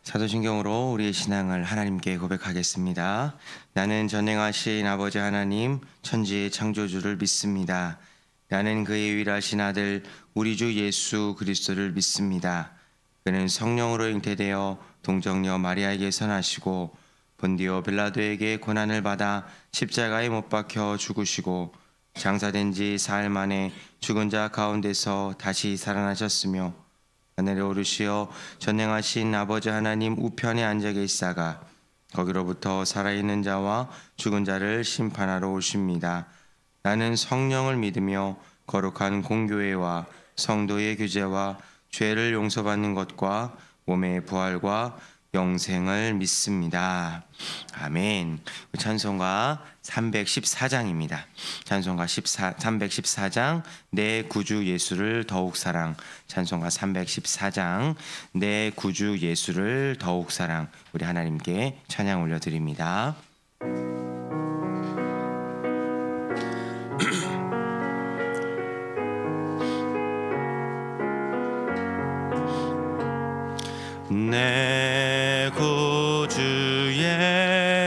사도신경으로 우리의 신앙을 하나님께 고백하겠습니다. 나는 전능하신 아버지 하나님 천지의 창조주를 믿습니다. 나는 그의 유일하신 아들 우리 주 예수 그리스도를 믿습니다. 그는 성령으로 잉태되어 동정녀 마리아에게서 나시고 본디오 빌라도에게 고난을 받아 십자가에 못 박혀 죽으시고 장사된 지 사흘 만에 죽은 자 가운데서 다시 살아나셨으며 하늘에 오르시어 전능하신 아버지 하나님 우편에 앉아 계시다가 거기로부터 살아있는 자와 죽은 자를 심판하러 오십니다. 나는 성령을 믿으며 거룩한 공교회와 성도의 교제와 죄를 용서받는 것과 몸의 부활과 영생을 믿습니다. 아멘. 찬송가 314장입니다. 찬송가 314장 내 구주 예수를 더욱 사랑. 찬송가 314장 내 구주 예수를 더욱 사랑. 우리 하나님께 찬양 올려드립니다. 내 구주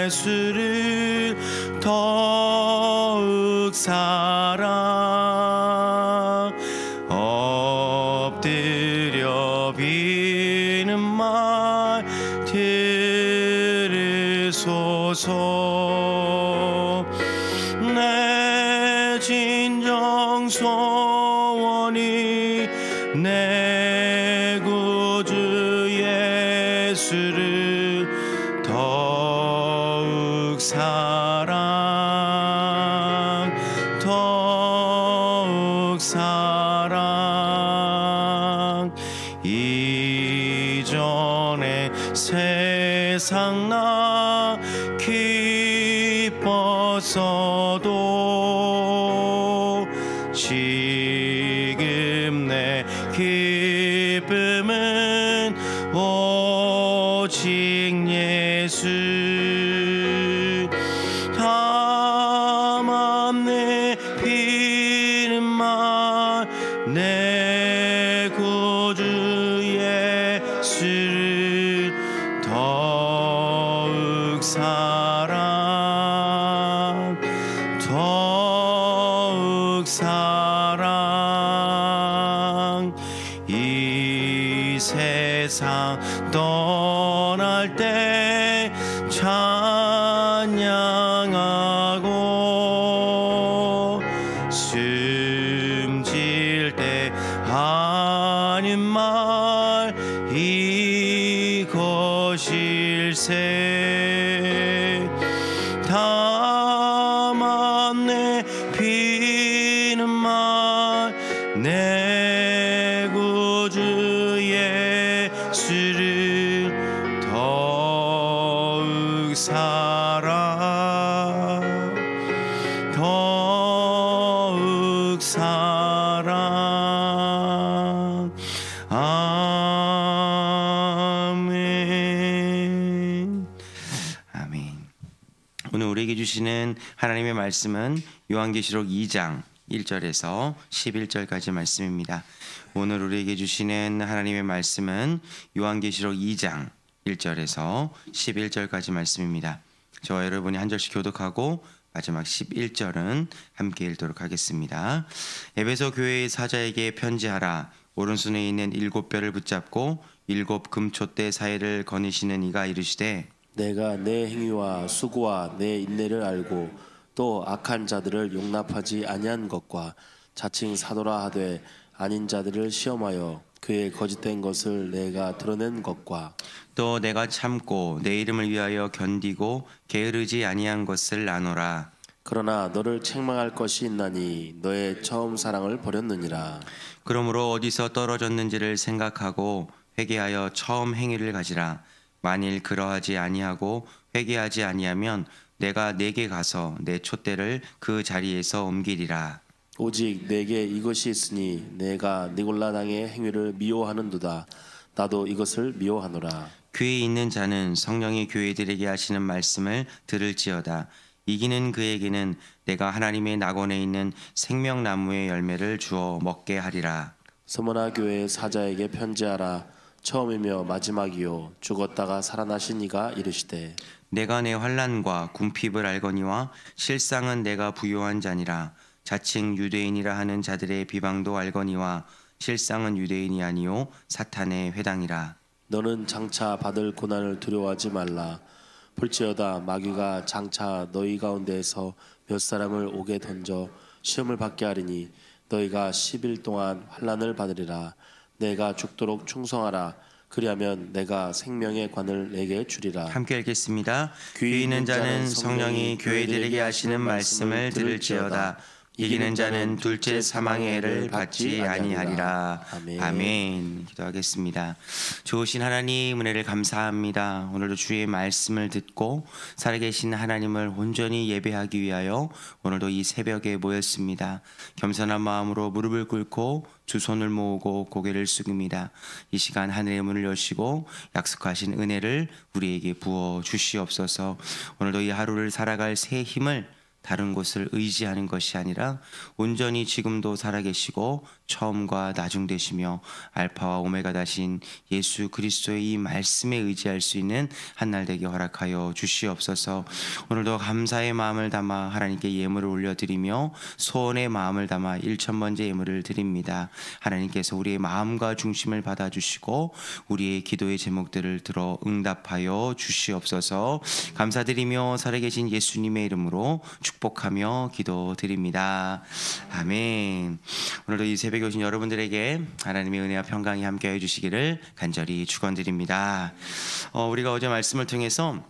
예수를 더욱 사랑 엎드려 비는 말 들으소서. 내 진정 소원이 내 구주 예수를 더욱 사랑 더욱 사랑. 이전에 세상 나 기뻤어도 지금 내 기쁨은 오직 예수. 다만 내 피는 말 내 구주 예수를 더욱 사랑 더욱 사랑. 이 세상 떠날 때 찬양하고 숨질 때 하는 말 이것일세. 다만 내 피는 말 내 구주 예수를 더욱 사랑 더욱 사랑. 아멘. 아멘. 오늘 우리에게 주시는 하나님의 말씀은 요한계시록 2장 1절에서 11절까지 말씀입니다. 오늘 우리에게 주시는 하나님의 말씀은 요한계시록 2장 1절에서 11절까지 말씀입니다. 저와 여러분이 한 절씩 교독하고 마지막 11절은 함께 읽도록 하겠습니다. 에베소 교회의 사자에게 편지하라. 오른손에 있는 7뼈를 붙잡고 7 금촛대 사이를 거니시는 이가 이르시되 내가 내 행위와 수고와 내 인내를 알고 또 악한 자들을 용납하지 아니한 것과 자칭 사도라 하되 아닌 자들을 시험하여 그의 거짓된 것을 내가 드러낸 것과 또 내가 참고 내 이름을 위하여 견디고 게으르지 아니한 것을 아노라. 그러나 너를 책망할 것이 있나니 너의 처음 사랑을 버렸느니라. 그러므로 어디서 떨어졌는지를 생각하고 회개하여 처음 행위를 가지라. 만일 그러하지 아니하고 회개하지 아니하면 내가 내게 가서 내 촛대를 그 자리에서 옮기리라. 오직 내게 이것이 있으니 내가 니골라 당의 행위를 미워하는도다. 나도 이것을 미워하노라. 귀에 있는 자는 성령이 교회들에게 하시는 말씀을 들을지어다. 이기는 그에게는 내가 하나님의 낙원에 있는 생명나무의 열매를 주어 먹게 하리라. 서머나 교회의 사자에게 편지하라. 처음이며 마지막이요 죽었다가 살아나신 이가 이르시되 내가 내 환난과 궁핍을 알거니와 실상은 내가 부요한 자니라. 자칭 유대인이라 하는 자들의 비방도 알거니와 실상은 유대인이 아니요 사탄의 회당이라. 너는 장차 받을 고난을 두려워하지 말라. 볼지어다 마귀가 장차 너희 가운데에서 몇 사람을 옥에 던져 시험을 받게 하리니 너희가 10일 동안 환난을 받으리라. 내가 죽도록 충성하라. 그리하면 내가 생명의 관을 내게 주리라. 함께 읽겠습니다. 귀 있는 자는 성령이 교회들에게 하시는 말씀을 들을지어다. 이기는 자는 둘째 사망의 해를 받지 아니하리라. 아멘. 기도하겠습니다. 좋으신 하나님 은혜를 감사합니다. 오늘도 주의 말씀을 듣고 살아계신 하나님을 온전히 예배하기 위하여 오늘도 이 새벽에 모였습니다. 겸손한 마음으로 무릎을 꿇고 두 손을 모으고 고개를 숙입니다. 이 시간 하늘의 문을 여시고 약속하신 은혜를 우리에게 부어 주시옵소서. 오늘도 이 하루를 살아갈 새 힘을 다른 곳을 의지하는 것이 아니라 온전히 지금도 살아계시고 처음과 나중 되시며 알파와 오메가 다신 예수 그리스도의 이 말씀에 의지할 수 있는 한날 되게 허락하여 주시옵소서. 오늘도 감사의 마음을 담아 하나님께 예물을 올려드리며 소원의 마음을 담아 1000번째 예물을 드립니다. 하나님께서 우리의 마음과 중심을 받아주시고 우리의 기도의 제목들을 들어 응답하여 주시옵소서. 감사드리며 살아계신 예수님의 이름으로 축복하며 기도드립니다. 아멘. 오늘도 이 새벽에 오신 여러분들에게 하나님의 은혜와 평강이 함께해 주시기를 간절히 축원드립니다. 우리가 어제 말씀을 통해서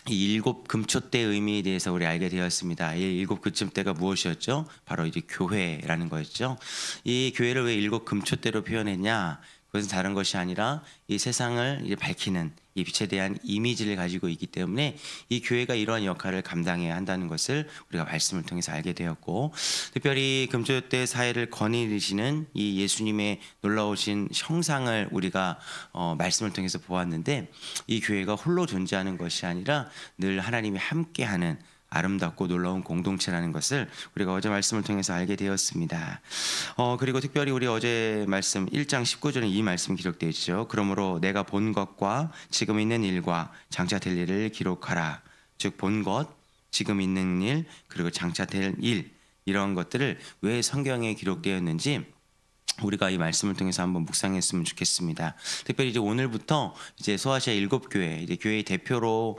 이 일곱 금초대의 의미에 대해서 우리 알게 되었습니다. 이 일곱 금초대가 무엇이었죠? 바로 이제 교회라는 거였죠. 이 교회를 왜 일곱 금초대로 표현했냐? 그것은 다른 것이 아니라 이 세상을 이제 밝히는 이 빛에 대한 이미지를 가지고 있기 때문에 이 교회가 이러한 역할을 감당해야 한다는 것을 우리가 말씀을 통해서 알게 되었고, 특별히 금초대 사회를 거느리시는 이 예수님의 놀라우신 형상을 우리가 말씀을 통해서 보았는데, 이 교회가 홀로 존재하는 것이 아니라 늘 하나님이 함께하는 아름답고 놀라운 공동체라는 것을 우리가 어제 말씀을 통해서 알게 되었습니다. 그리고 특별히 우리 어제 말씀 1장 19절에 이 말씀 기록되어 있죠. 그러므로 내가 본 것과 지금 있는 일과 장차 될 일을 기록하라. 즉 본 것, 지금 있는 일, 그리고 장차 될 일, 이런 것들을 왜 성경에 기록되었는지 우리가 이 말씀을 통해서 한번 묵상했으면 좋겠습니다. 특별히 이제 오늘부터 이제 소아시아 7교회, 이제 교회의 대표로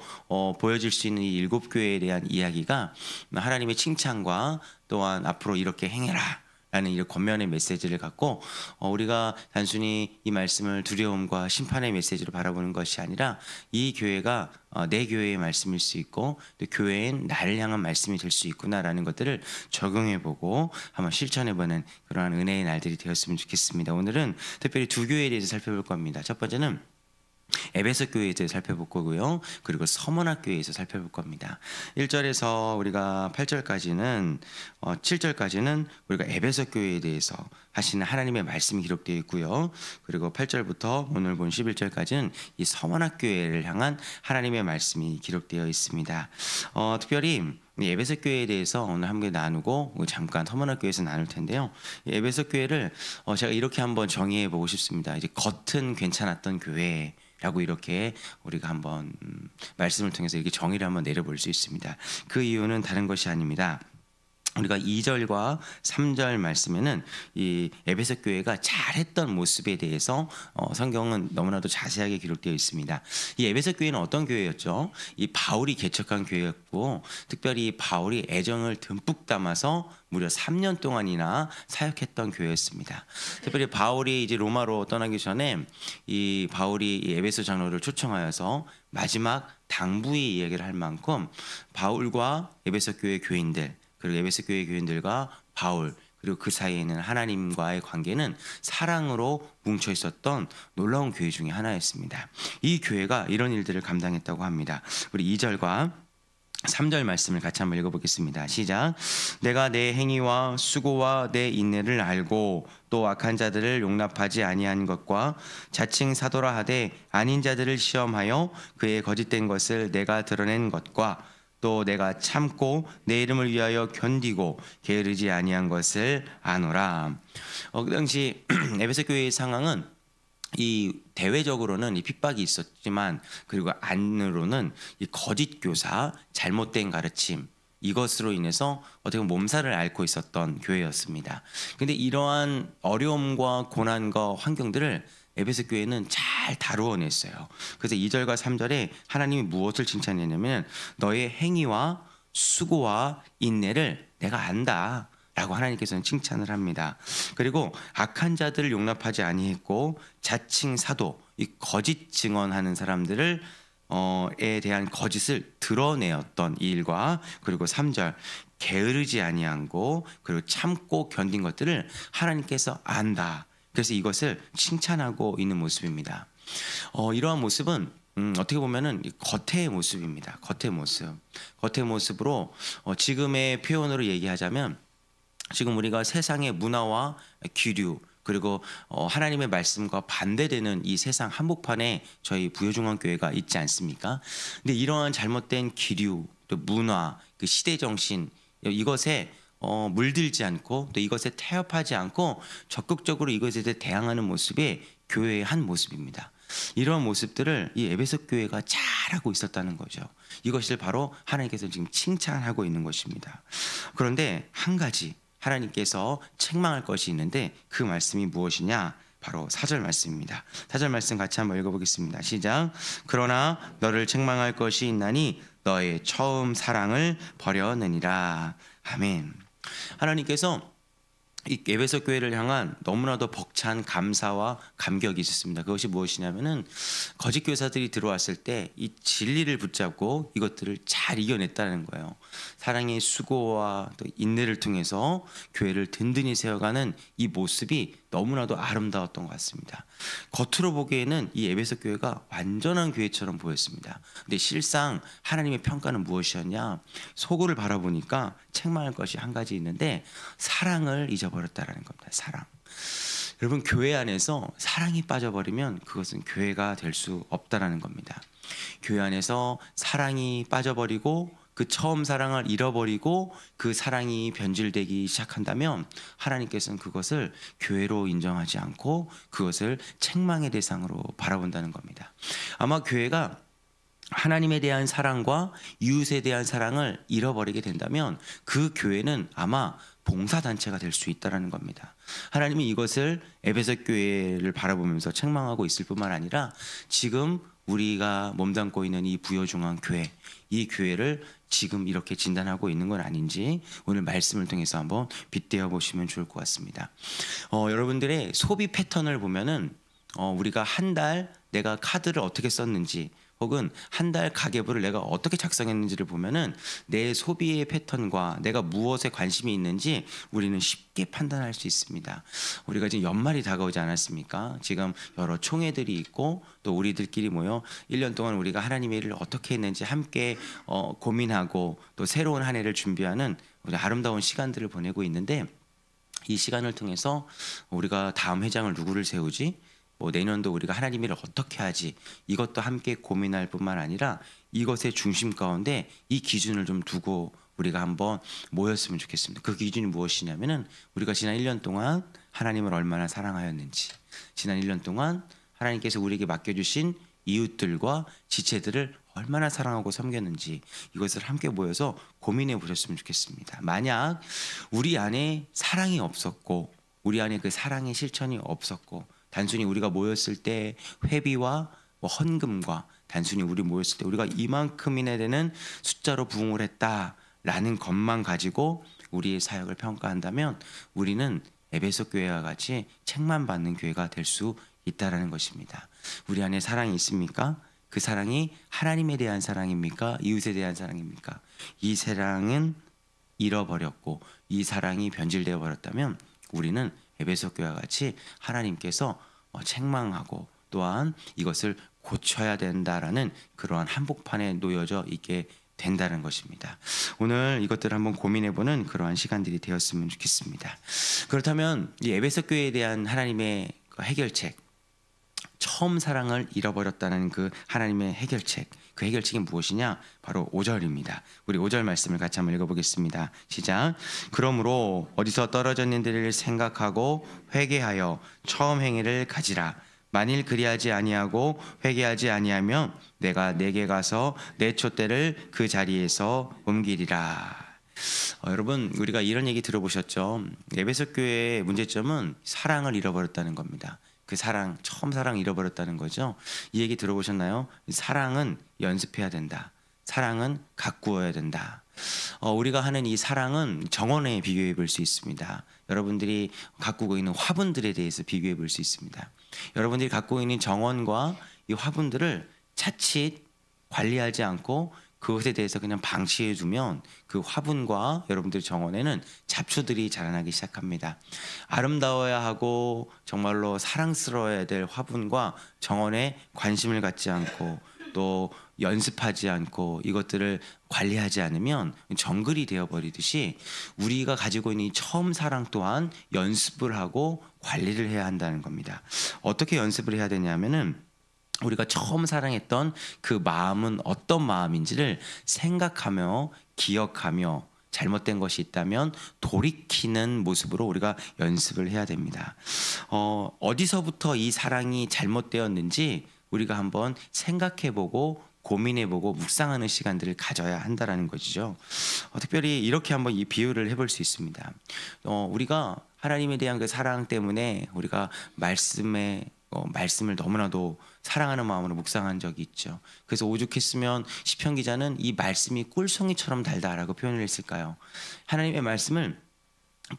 보여질 수 있는 이 7교회에 대한 이야기가 하나님의 칭찬과 또한 앞으로 이렇게 행해라 라는 이 권면의 메시지를 갖고 우리가 단순히 이 말씀을 두려움과 심판의 메시지로 바라보는 것이 아니라 이 교회가 내 교회의 말씀일 수 있고 또 교회인 나를 향한 말씀이 될 수 있구나라는 것들을 적용해보고 한번 실천해보는 그러한 은혜의 날들이 되었으면 좋겠습니다. 오늘은 특별히 두 교회에 대해서 살펴볼 겁니다. 첫 번째는 에베소 교회에서 살펴볼 거고요. 그리고 서머나 교회에서 살펴볼 겁니다. 1절에서 우리가 8절까지는 7절까지는 우리가 에베소 교회에 대해서 하시는 하나님의 말씀이 기록되어 있고요. 그리고 8절부터 오늘 본 11절까지는 이 서머나 교회를 향한 하나님의 말씀이 기록되어 있습니다. 특별히 에베소 교회에 대해서 오늘 함께 나누고 잠깐 서머나 교회에서 나눌 텐데요. 에베소 교회를 제가 이렇게 한번 정의해 보고 싶습니다. 이제 겉은 괜찮았던 교회 라고 이렇게 우리가 한번 말씀을 통해서 이렇게 정의를 한번 내려볼 수 있습니다. 그 이유는 다른 것이 아닙니다. 우리가 2절과 3절 말씀에는 이 에베소 교회가 잘했던 모습에 대해서 성경은 너무나도 자세하게 기록되어 있습니다. 이 에베소 교회는 어떤 교회였죠? 이 바울이 개척한 교회였고, 특별히 바울이 애정을 듬뿍 담아서 무려 3년 동안이나 사역했던 교회였습니다. 특별히 바울이 이제 로마로 떠나기 전에 이 바울이 이 에베소 장로를 초청하여서 마지막 당부의 이야기를 할 만큼 바울과 에베소 교회 교인들, 그리고 에베소 교회 교인들과 바울, 그리고 그 사이에는 하나님과의 관계는 사랑으로 뭉쳐 있었던 놀라운 교회 중에 하나였습니다. 이 교회가 이런 일들을 감당했다고 합니다. 우리 2절과 3절 말씀을 같이 한번 읽어보겠습니다. 시작. 내가 내 행위와 수고와 내 인내를 알고 또 악한 자들을 용납하지 아니한 것과 자칭 사도라 하되 아닌 자들을 시험하여 그의 거짓된 것을 내가 드러낸 것과 또 내가 참고 내 이름을 위하여 견디고 게으르지 아니한 것을 아노라. 그 당시 에베소 교회의 상황은 이 대외적으로는 이 핍박이 있었지만 그리고 안으로는 이 거짓 교사, 잘못된 가르침 이것으로 인해서 어떻게 보면 몸살을 앓고 있었던 교회였습니다. 근데 이러한 어려움과 고난과 환경들을 에베소 교회는 잘 다루어냈어요. 그래서 2절과 3절에 하나님이 무엇을 칭찬했냐면 너의 행위와 수고와 인내를 내가 안다 라고 하나님께서는 칭찬을 합니다. 그리고 악한 자들을 용납하지 아니했고 자칭 사도, 이 거짓 증언하는 사람들을 에 대한 거짓을 드러내었던 이 일과 그리고 3절 게으르지 아니하고 그리고 참고 견딘 것들을 하나님께서 안다. 그래서 이것을 칭찬하고 있는 모습입니다. 이러한 모습은 어떻게 보면은 겉의 모습입니다. 겉의 모습. 겉의 모습으로 지금의 표현으로 얘기하자면 지금 우리가 세상의 문화와 기류 그리고 하나님의 말씀과 반대되는 이 세상 한복판에 저희 부여중앙교회가 있지 않습니까? 근데 이러한 잘못된 기류, 또 문화, 그 시대 정신 이것에 물들지 않고 또 이것에 타협하지 않고 적극적으로 이것에 대해 대항하는 모습이 교회의 한 모습입니다. 이러한 모습들을 이 에베소 교회가 잘하고 있었다는 거죠. 이것을 바로 하나님께서 지금 칭찬하고 있는 것입니다. 그런데 한 가지 하나님께서 책망할 것이 있는데 그 말씀이 무엇이냐? 바로 4절 말씀입니다. 4절 말씀 같이 한번 읽어보겠습니다. 시작. 그러나 너를 책망할 것이 있나니 너의 처음 사랑을 버려내니라. 아멘. 하나님께서 이 에베소 교회를 향한 너무나도 벅찬 감사와 감격이 있었습니다. 그것이 무엇이냐면은 거짓 교사들이 들어왔을 때 이 진리를 붙잡고 이것들을 잘 이겨냈다는 거예요. 사랑의 수고와 또 인내를 통해서 교회를 든든히 세워가는 이 모습이 너무나도 아름다웠던 것 같습니다. 겉으로 보기에는 이 에베소 교회가 완전한 교회처럼 보였습니다. 근데 실상 하나님의 평가는 무엇이었냐? 속을 바라보니까 책망할 것이 한 가지 있는데 사랑을 잊어버렸다라는 겁니다. 사랑. 여러분 교회 안에서 사랑이 빠져버리면 그것은 교회가 될 수 없다라는 겁니다. 교회 안에서 사랑이 빠져버리고 그 처음 사랑을 잃어버리고 그 사랑이 변질되기 시작한다면 하나님께서는 그것을 교회로 인정하지 않고 그것을 책망의 대상으로 바라본다는 겁니다. 아마 교회가 하나님에 대한 사랑과 이웃에 대한 사랑을 잃어버리게 된다면 그 교회는 아마 봉사단체가 될 수 있다는 겁니다. 하나님이 이것을 에베소 교회를 바라보면서 책망하고 있을 뿐만 아니라 지금 우리가 몸담고 있는 이 부여중앙교회, 이 교회를 지금 이렇게 진단하고 있는 건 아닌지 오늘 말씀을 통해서 한번 빗대어 보시면 좋을 것 같습니다. 여러분들의 소비 패턴을 보면은 우리가 한 달 내가 카드를 어떻게 썼는지 혹은 한 달 가계부를 내가 어떻게 작성했는지를 보면은 내 소비의 패턴과 내가 무엇에 관심이 있는지 우리는 쉽게 판단할 수 있습니다. 우리가 지금 연말이 다가오지 않았습니까? 지금 여러 총회들이 있고 또 우리들끼리 모여 1년 동안 우리가 하나님의 일을 어떻게 했는지 함께 고민하고 또 새로운 한 해를 준비하는 우리 아름다운 시간들을 보내고 있는데 이 시간을 통해서 우리가 다음 회장을 누구를 세우지? 내년도 우리가 하나님 일을 어떻게 하지 이것도 함께 고민할 뿐만 아니라 이것의 중심 가운데 이 기준을 좀 두고 우리가 한번 모였으면 좋겠습니다. 그 기준이 무엇이냐면은 우리가 지난 1년 동안 하나님을 얼마나 사랑하였는지 지난 1년 동안 하나님께서 우리에게 맡겨주신 이웃들과 지체들을 얼마나 사랑하고 섬겼는지 이것을 함께 모여서 고민해 보셨으면 좋겠습니다. 만약 우리 안에 사랑이 없었고 우리 안에 그 사랑의 실천이 없었고 단순히 우리가 모였을 때 회비와 헌금과 단순히 우리 모였을 때 우리가 이만큼이나 되는 숫자로 부응을 했다라는 것만 가지고 우리의 사역을 평가한다면 우리는 에베소 교회와 같이 책만 받는 교회가 될 수 있다라는 것입니다. 우리 안에 사랑이 있습니까? 그 사랑이 하나님에 대한 사랑입니까? 이웃에 대한 사랑입니까? 이 사랑은 잃어버렸고 이 사랑이 변질되어 버렸다면 우리는 에베소 교회와 같이 하나님께서 책망하고 또한 이것을 고쳐야 된다라는 그러한 한복판에 놓여져 있게 된다는 것입니다. 오늘 이것들을 한번 고민해보는 그러한 시간들이 되었으면 좋겠습니다. 그렇다면 이 에베소 교회에 대한 하나님의 해결책, 처음 사랑을 잃어버렸다는 그 하나님의 해결책, 그 해결책이 무엇이냐? 바로 5절입니다. 우리 5절 말씀을 같이 한번 읽어보겠습니다. 시작. 그러므로 어디서 떨어졌는지를 생각하고 회개하여 처음 행위를 가지라. 만일 그리하지 아니하고 회개하지 아니하면 내가 내게 가서 내 촛대를 그 자리에서 옮기리라. 여러분, 우리가 이런 얘기 들어보셨죠? 에베소 교회의 문제점은 사랑을 잃어버렸다는 겁니다. 그 사랑, 처음 사랑 잃어버렸다는 거죠. 이 얘기 들어보셨나요? 사랑은 연습해야 된다. 사랑은 가꾸어야 된다. 우리가 하는 이 사랑은 정원에 비교해 볼 수 있습니다. 여러분들이 가꾸고 있는 화분들에 대해서 비교해 볼 수 있습니다. 여러분들이 갖고 있는 정원과 이 화분들을 차칫 관리하지 않고 그것에 대해서 그냥 방치해 두면 그 화분과 여러분들 정원에는 잡초들이 자라나기 시작합니다. 아름다워야 하고 정말로 사랑스러워야 될 화분과 정원에 관심을 갖지 않고 또 연습하지 않고 이것들을 관리하지 않으면 정글이 되어버리듯이 우리가 가지고 있는 이 처음 사랑 또한 연습을 하고 관리를 해야 한다는 겁니다. 어떻게 연습을 해야 되냐면은 우리가 처음 사랑했던 그 마음은 어떤 마음인지를 생각하며 기억하며 잘못된 것이 있다면 돌이키는 모습으로 우리가 연습을 해야 됩니다. 어디서부터 이 사랑이 잘못되었는지 우리가 한번 생각해보고 고민해보고 묵상하는 시간들을 가져야 한다는 것이죠. 특별히 이렇게 한번 이 비유를 해볼 수 있습니다. 우리가 하나님에 대한 그 사랑 때문에 우리가 말씀을 너무나도 사랑하는 마음으로 묵상한 적이 있죠. 그래서 오죽했으면 시편 기자는 이 말씀이 꿀송이처럼 달다라고 표현을 했을까요? 하나님의 말씀을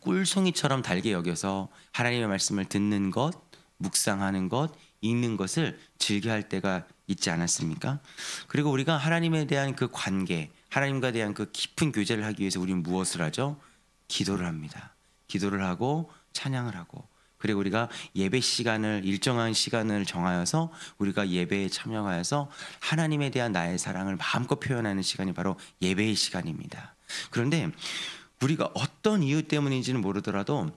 꿀송이처럼 달게 여겨서 하나님의 말씀을 듣는 것, 묵상하는 것, 읽는 것을 즐겨할 때가 있지 않았습니까? 그리고 우리가 하나님에 대한 그 관계, 하나님과 대한 그 깊은 교제를 하기 위해서 우리는 무엇을 하죠? 기도를 합니다. 기도를 하고 찬양을 하고, 그리고 우리가 예배 시간을 일정한 시간을 정하여서 우리가 예배에 참여하여서 하나님에 대한 나의 사랑을 마음껏 표현하는 시간이 바로 예배의 시간입니다. 그런데 우리가 어떤 이유 때문인지는 모르더라도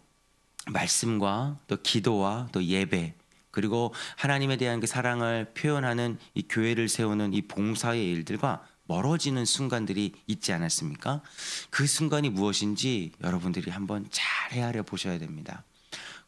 말씀과 또 기도와 또 예배, 그리고 하나님에 대한 그 사랑을 표현하는 이 교회를 세우는 이 봉사의 일들과 멀어지는 순간들이 있지 않았습니까? 그 순간이 무엇인지 여러분들이 한번 잘 헤아려 보셔야 됩니다.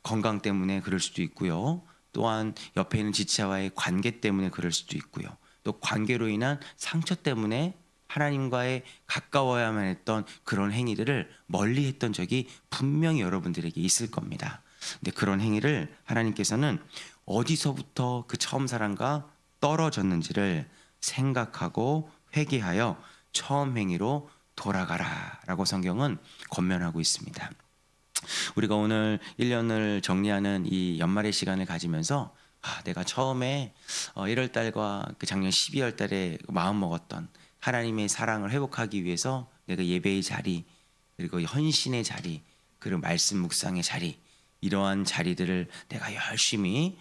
건강 때문에 그럴 수도 있고요. 또한 옆에 있는 지체와의 관계 때문에 그럴 수도 있고요. 또 관계로 인한 상처 때문에 하나님과의 가까워야만 했던 그런 행위들을 멀리 했던 적이 분명히 여러분들에게 있을 겁니다. 근데 그런 행위를 하나님께서는 어디서부터 그 처음 사랑과 떨어졌는지를 생각하고 회개하여 처음 행위로 돌아가라라고 성경은 권면하고 있습니다. 우리가 오늘 1년을 정리하는 이 연말의 시간을 가지면서 내가 처음에 1월 달과 그 작년 12월 달에 마음 먹었던 하나님의 사랑을 회복하기 위해서 내가 예배의 자리, 그리고 헌신의 자리, 그리고 말씀 묵상의 자리, 이러한 자리들을 내가 열심히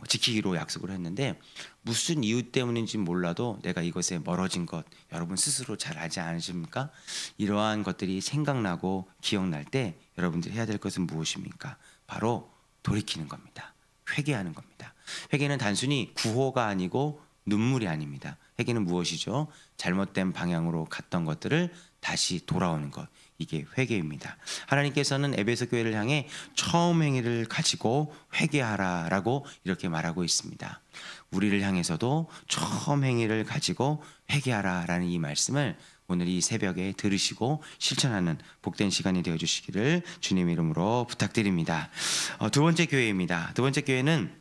지키기로 약속을 했는데 무슨 이유 때문인지 몰라도 내가 이것에 멀어진 것 여러분 스스로 잘 알지 않으십니까? 이러한 것들이 생각나고 기억날 때 여러분들이 해야 될 것은 무엇입니까? 바로 돌이키는 겁니다. 회개하는 겁니다. 회개는 단순히 구호가 아니고 눈물이 아닙니다. 회개는 무엇이죠? 잘못된 방향으로 갔던 것들을 다시 돌아오는 것, 이게 회개입니다. 하나님께서는 에베소 교회를 향해 처음 행위를 가지고 회개하라라고 이렇게 말하고 있습니다. 우리를 향해서도 처음 행위를 가지고 회개하라라는 이 말씀을 오늘 이 새벽에 들으시고 실천하는 복된 시간이 되어주시기를 주님의 이름으로 부탁드립니다. 두 번째 교회입니다. 두 번째 교회는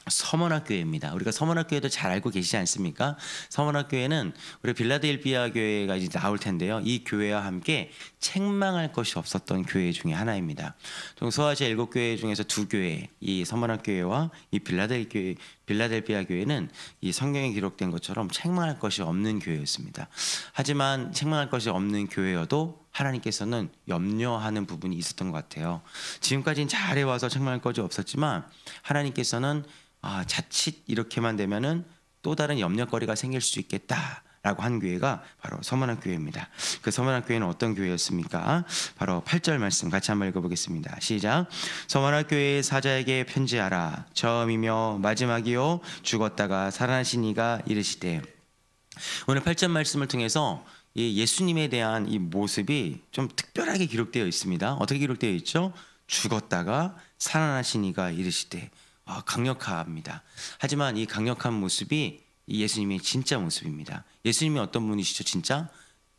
서머나교회입니다. 우리가 서머나교회도 잘 알고 계시지 않습니까? 서머나교회는 우리 빌라델피아 교회가 이제 나올 텐데요. 이 교회와 함께 책망할 것이 없었던 교회 중에 하나입니다. 소아시아 7교회 중에서 2교회, 이 서머나교회와 이 빌라델피아 교회는 이 성경에 기록된 것처럼 책망할 것이 없는 교회였습니다. 하지만 책망할 것이 없는 교회여도 하나님께서는 염려하는 부분이 있었던 것 같아요. 지금까지는 잘해와서 책망할 것이 없었지만 하나님께서는 자칫 이렇게만 되면은 또 다른 염려거리가 생길 수 있겠다라고 한 교회가 바로 서머나 교회입니다. 그 서머나 교회는 어떤 교회였습니까? 바로 8절 말씀 같이 한번 읽어보겠습니다. 시작. 서머나 교회의 사자에게 편지하라. 처음이며 마지막이요 죽었다가 살아나신 이가 이르시되. 오늘 8절 말씀을 통해서 이 예수님에 대한 이 모습이 좀 특별하게 기록되어 있습니다. 어떻게 기록되어 있죠? 죽었다가 살아나신 이가 이르시되. 강력합니다. 하지만 이 강력한 모습이 이 예수님의 진짜 모습입니다. 예수님이 어떤 분이시죠? 진짜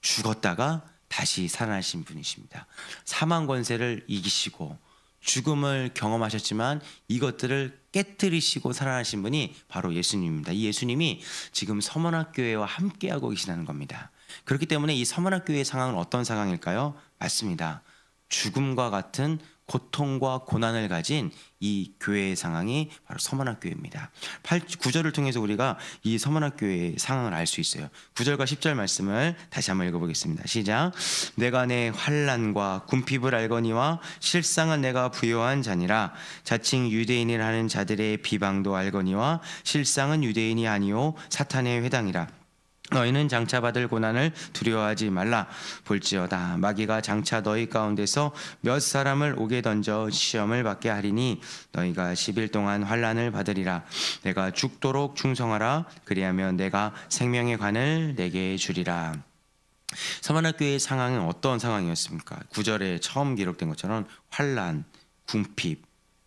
죽었다가 다시 살아나신 분이십니다. 사망 권세를 이기시고 죽음을 경험하셨지만 이것들을 깨뜨리시고 살아나신 분이 바로 예수님입니다. 이 예수님이 지금 서문학교회와 함께하고 계시다는 겁니다. 그렇기 때문에 이 서문학교회의 상황은 어떤 상황일까요? 맞습니다. 죽음과 같은 고통과 고난을 가진 이 교회의 상황이 바로 서문학교회입니다. 9절을 통해서 우리가 이 서문학교회의 상황을 알 수 있어요. 9절과 10절 말씀을 다시 한번 읽어보겠습니다. 시작. 내가 내 환난과 궁핍을 알거니와 실상은 내가 부요한 자니라. 자칭 유대인이라 하는 자들의 비방도 알거니와 실상은 유대인이 아니요 사탄의 회당이라. 너희는 장차 받을 고난을 두려워하지 말라. 볼지어다 마귀가 장차 너희 가운데서 몇 사람을 옥에 던져 시험을 받게 하리니 너희가 10일 동안 환난을 받으리라. 내가 죽도록 충성하라. 그리하면 내가 생명의 관을 내게 주리라. 서문학교의 상황은 어떤 상황이었습니까? 9절에 처음 기록된 것처럼 환난, 궁핍,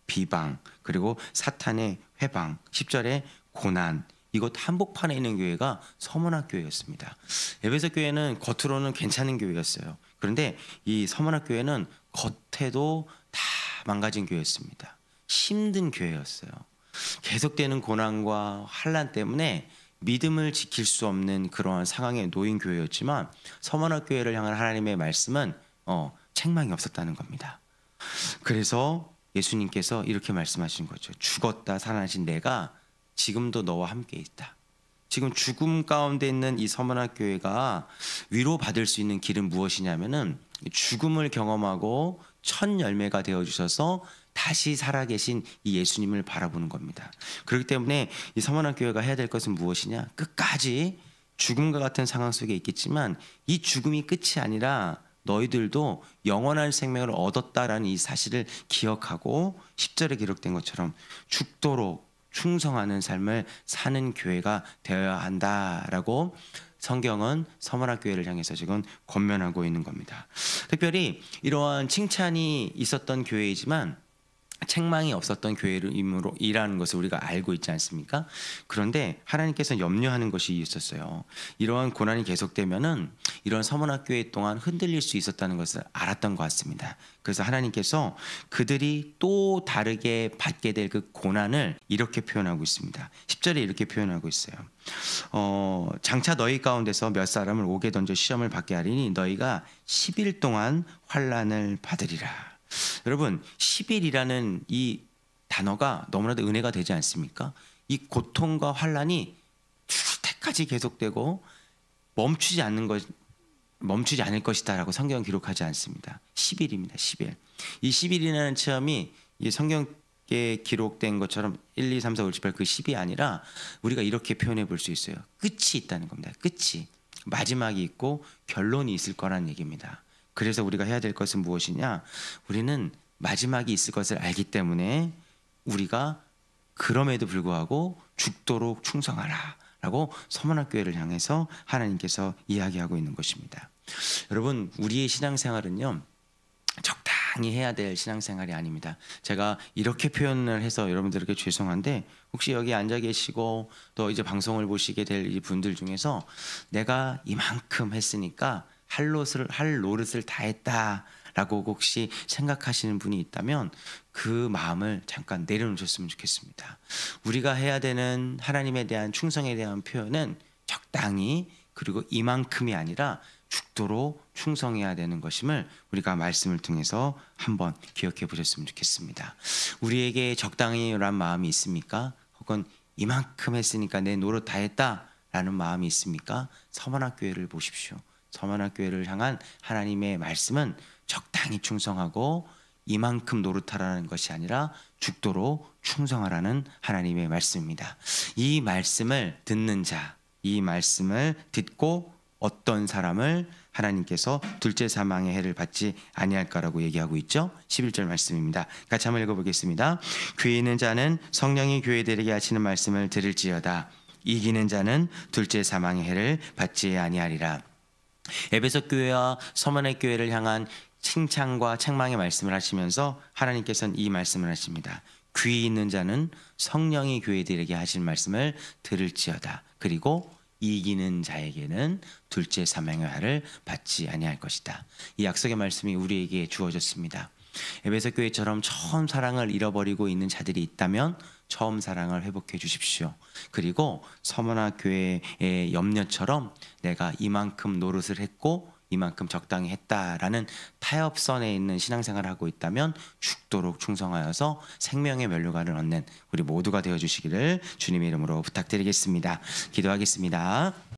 비방, 그리고 사탄의 회방. 10절에 고난, 이곳 한복판에 있는 교회가 서문학교회였습니다. 에베소 교회는 겉으로는 괜찮은 교회였어요. 그런데 이 서문학교회는 겉에도 다 망가진 교회였습니다. 힘든 교회였어요. 계속되는 고난과 환난 때문에 믿음을 지킬 수 없는 그러한 상황에 놓인 교회였지만 서문학교회를 향한 하나님의 말씀은 책망이 없었다는 겁니다. 그래서 예수님께서 이렇게 말씀하신 거죠. 죽었다 살아나신 내가 지금도 너와 함께 있다. 지금 죽음 가운데 있는 이 서문학교회가 위로받을 수 있는 길은 무엇이냐면은 죽음을 경험하고 첫 열매가 되어주셔서 다시 살아계신 이 예수님을 바라보는 겁니다. 그렇기 때문에 이 서문학교회가 해야 될 것은 무엇이냐? 끝까지 죽음과 같은 상황 속에 있겠지만 이 죽음이 끝이 아니라 너희들도 영원한 생명을 얻었다라는 이 사실을 기억하고 10절에 기록된 것처럼 죽도록 충성하는 삶을 사는 교회가 되어야 한다라고 성경은 서문학교회를 향해서 지금 권면하고 있는 겁니다. 특별히 이러한 칭찬이 있었던 교회이지만 책망이 없었던 교회이라는 것을 우리가 알고 있지 않습니까? 그런데 하나님께서 염려하는 것이 있었어요. 이러한 고난이 계속되면은 이런 서문학교회 동안 흔들릴 수 있었다는 것을 알았던 것 같습니다. 그래서 하나님께서 그들이 또 다르게 받게 될 그 고난을 이렇게 표현하고 있습니다. 10절에 이렇게 표현하고 있어요. 장차 너희 가운데서 몇 사람을 옥에 던져 시험을 받게 하리니 너희가 10일 동안 환난을 받으리라. 여러분 10일이라는 이 단어가 너무나도 은혜가 되지 않습니까? 이 고통과 환난이 죽을 때까지 계속되고 멈추지 않을 것이다라고 성경은 기록하지 않습니다. 10일입니다. 10일. 이 10일이라는 체험이 이 성경에 기록된 것처럼 1, 2, 3, 4, 5, 6, 7, 8 그 10이 아니라 우리가 이렇게 표현해 볼 수 있어요. 끝이 있다는 겁니다. 끝이. 마지막이 있고 결론이 있을 거라는 얘기입니다. 그래서 우리가 해야 될 것은 무엇이냐? 우리는 마지막이 있을 것을 알기 때문에 우리가 그럼에도 불구하고 죽도록 충성하라 라고 서문학교회를 향해서 하나님께서 이야기하고 있는 것입니다. 여러분 우리의 신앙생활은요 적당히 해야 될 신앙생활이 아닙니다. 제가 이렇게 표현을 해서 여러분들에게 죄송한데 혹시 여기 앉아 계시고 또 이제 방송을 보시게 될 이 분들 중에서 내가 이만큼 했으니까 할 노릇을 다 했다라고 혹시 생각하시는 분이 있다면 그 마음을 잠깐 내려놓으셨으면 좋겠습니다. 우리가 해야 되는 하나님에 대한 충성에 대한 표현은 적당히 그리고 이만큼이 아니라 죽도록 충성해야 되는 것임을 우리가 말씀을 통해서 한번 기억해 보셨으면 좋겠습니다. 우리에게 적당히란 마음이 있습니까? 혹은 이만큼 했으니까 내 노릇 다 했다라는 마음이 있습니까? 서문학교회를 보십시오. 서문학교회를 향한 하나님의 말씀은 적당히 충성하고 이만큼 노릇하라는 것이 아니라 죽도록 충성하라는 하나님의 말씀입니다. 이 말씀을 듣는 자, 이 말씀을 듣고 어떤 사람을 하나님께서 둘째 사망의 해를 받지 아니할까라고 얘기하고 있죠. 11절 말씀입니다. 같이 한번 읽어보겠습니다. 귀 있는 자는 성령이 교회들에게 하시는 말씀을 들을지어다. 이기는 자는 둘째 사망의 해를 받지 아니하리라. 에베소 교회와 서문의 교회를 향한 칭찬과 책망의 말씀을 하시면서 하나님께서는 이 말씀을 하십니다. 귀 있는 자는 성령이 교회들에게 하신 말씀을 들을지어다. 그리고 이기는 자에게는 둘째 사명의 화를 받지 아니할 것이다. 이 약속의 말씀이 우리에게 주어졌습니다. 에베소 교회처럼 처음 사랑을 잃어버리고 있는 자들이 있다면 처음 사랑을 회복해 주십시오. 그리고 서머나 교회의 염려처럼 내가 이만큼 노릇을 했고 이만큼 적당히 했다라는 타협선에 있는 신앙생활을 하고 있다면 죽도록 충성하여서 생명의 면류관을 얻는 우리 모두가 되어주시기를 주님의 이름으로 부탁드리겠습니다. 기도하겠습니다.